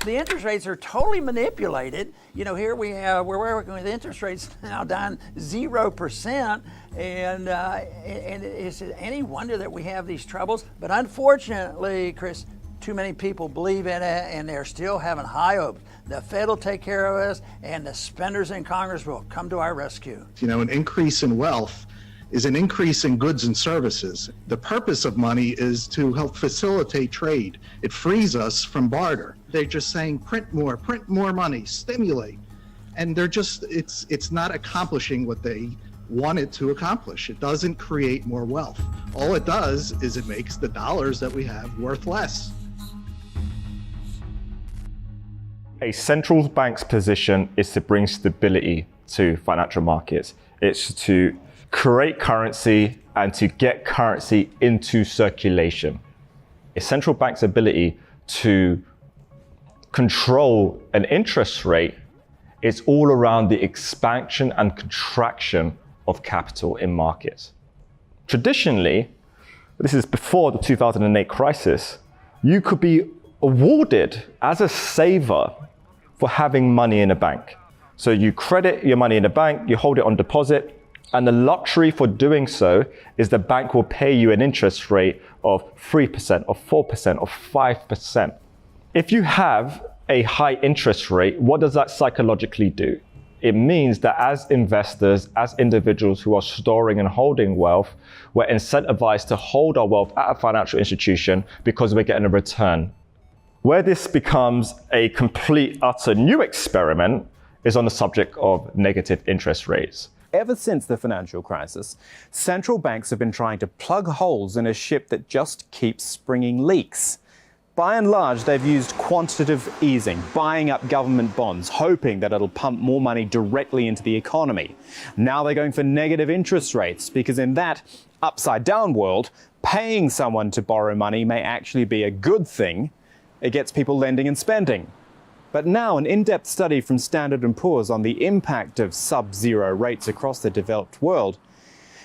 The interest rates are totally manipulated. You know, here we're working with interest rates now down 0%, and is it any wonder that we have these troubles? But unfortunately, Chris, too many people believe in it, and they're still having high hopes. The Fed will take care of us, and the spenders in Congress will come to our rescue. You know, an increase in wealth is an increase in goods and services. The purpose of money is to help facilitate trade. It frees us from barter. They're just saying print more money, stimulate. And they're just, it's not accomplishing what they want it to accomplish. It doesn't create more wealth. All it does is it makes the dollars that we have worth less. A central bank's position is to bring stability to financial markets. It's to create currency and to get currency into circulation. A central bank's ability to control an interest rate is all around the expansion and contraction of capital in markets. Traditionally, this is before the 2008 crisis, you could be awarded as a saver for having money in a bank. So you credit your money in a bank, you hold it on deposit, and the luxury for doing so is the bank will pay you an interest rate of 3% or 4% or 5%. If you have a high interest rate, what does that psychologically do? It means that as investors, as individuals who are storing and holding wealth, we're incentivized to hold our wealth at a financial institution because we're getting a return. Where this becomes a complete, utter new experiment is on the subject of negative interest rates. Ever since the financial crisis, central banks have been trying to plug holes in a ship that just keeps springing leaks. By and large, they've used quantitative easing, buying up government bonds, hoping that it'll pump more money directly into the economy. Now they're going for negative interest rates, because in that upside-down world, paying someone to borrow money may actually be a good thing. It gets people lending and spending. But now an in-depth study from Standard & Poor's on the impact of sub-zero rates across the developed world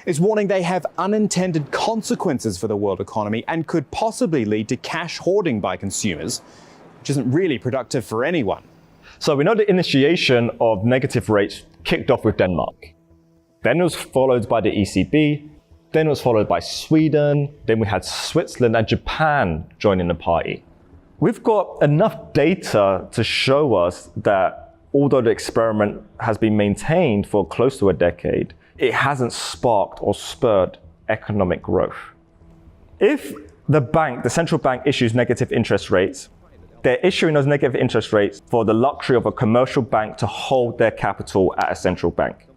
is warning they have unintended consequences for the world economy and could possibly lead to cash hoarding by consumers, which isn't really productive for anyone. So we know the initiation of negative rates kicked off with Denmark. Then it was followed by the ECB. Then it was followed by Sweden. Then we had Switzerland and Japan joining the party. We've got enough data to show us that although the experiment has been maintained for close to a decade, it hasn't sparked or spurred economic growth. If the central bank issues negative interest rates, they're issuing those negative interest rates for the luxury of a commercial bank to hold their capital at a central bank.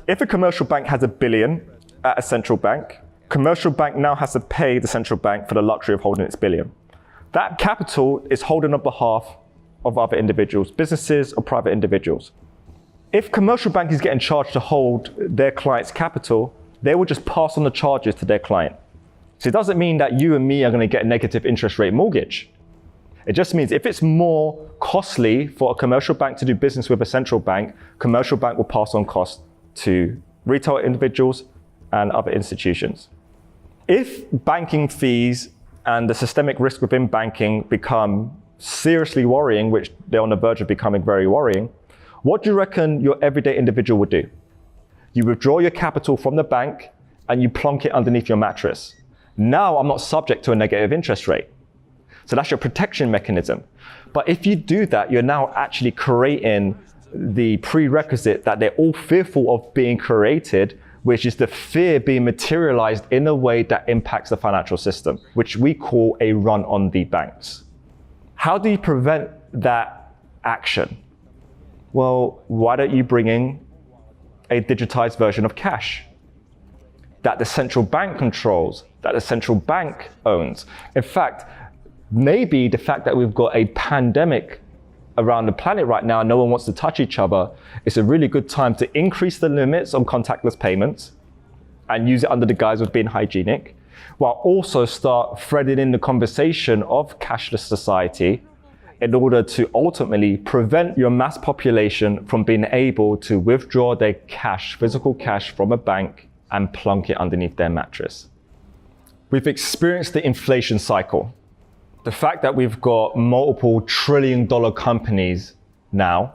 If a commercial bank has $1 billion at a central bank, commercial bank now has to pay the central bank for the luxury of holding its $1 billion. That capital is holding on behalf of other individuals, businesses or private individuals. If commercial bank is getting charged to hold their client's capital, they will just pass on the charges to their client. So it doesn't mean that you and me are going to get a negative interest rate mortgage. It just means if it's more costly for a commercial bank to do business with a central bank, commercial bank will pass on costs to retail individuals and other institutions. If banking fees and the systemic risk within banking become seriously worrying, which they're on the verge of becoming very worrying, what do you reckon your everyday individual would do? You withdraw your capital from the bank and you plonk it underneath your mattress. Now I'm not subject to a negative interest rate. So that's your protection mechanism. But if you do that, you're now actually creating the prerequisite that they're all fearful of being created, which is the fear being materialized in a way that impacts the financial system, which we call a run on the banks. How do you prevent that action? Well, why don't you bring in a digitized version of cash that the central bank controls, that the central bank owns? In fact, maybe the fact that we've got a pandemic around the planet right now, no one wants to touch each other, it's a really good time to increase the limits on contactless payments and use it under the guise of being hygienic, while also start threading in the conversation of cashless society in order to ultimately prevent your mass population from being able to withdraw their cash, physical cash from a bank and plunk it underneath their mattress. We've experienced the inflation cycle. The fact that we've got multiple trillion-dollar companies now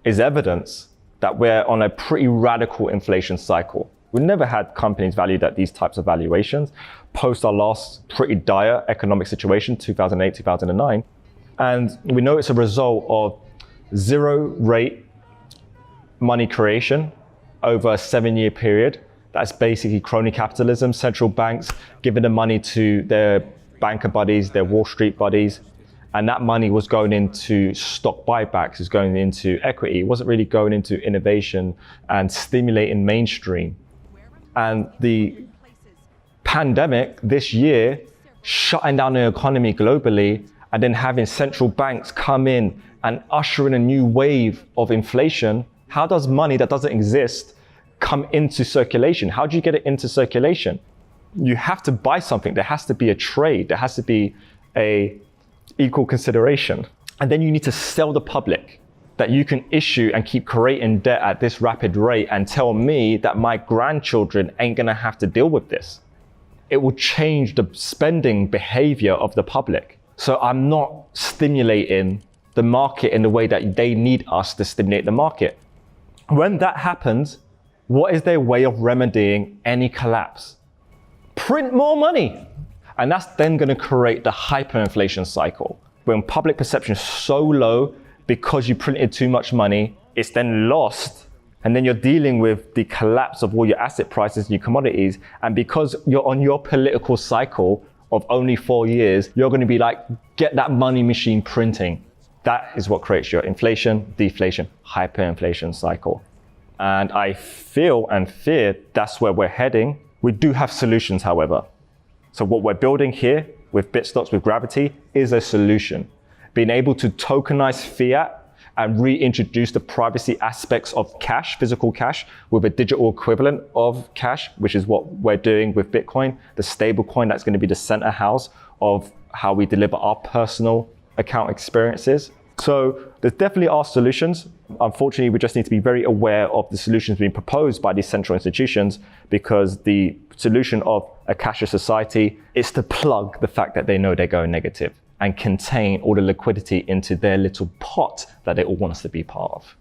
is evidence that we're on a pretty radical inflation cycle. We've never had companies valued at these types of valuations post our last pretty dire economic situation, 2008, 2009. And we know it's a result of zero rate money creation over a 7-year period. That's basically crony capitalism, central banks giving the money to their banker buddies, their Wall Street buddies. And that money was going into stock buybacks, is going into equity. It wasn't really going into innovation and stimulating mainstream. And the pandemic this year, shutting down the economy globally, and then having central banks come in and usher in a new wave of inflation. How does money that doesn't exist come into circulation? How do you get it into circulation? You have to buy something. There has to be a trade. There has to be a equal consideration. And then you need to sell the public that you can issue and keep creating debt at this rapid rate and tell me that my grandchildren ain't gonna have to deal with this. It will change the spending behavior of the public. So I'm not stimulating the market in the way that they need us to stimulate the market. When that happens, what is their way of remedying any collapse? Print more money. And that's then going to create the hyperinflation cycle. When public perception is so low because you printed too much money, it's then lost. And then you're dealing with the collapse of all your asset prices and your commodities. And because you're on your political cycle of only 4 years, you're going to be like, get that money machine printing. That is what creates your inflation, deflation, hyperinflation cycle. And I feel and fear that's where we're heading. We do have solutions, however. So what we're building here with Bitstocks, with Gravity, is a solution. Being able to tokenize fiat and reintroduce the privacy aspects of cash, physical cash, with a digital equivalent of cash, which is what we're doing with Bitcoin, the stable coin that's going to be the center house of how we deliver our personal account experiences. So there definitely are solutions. Unfortunately, we just need to be very aware of the solutions being proposed by these central institutions, because the solution of a cashless society is to plug the fact that they know they're going negative and contain all the liquidity into their little pot that they all want us to be part of.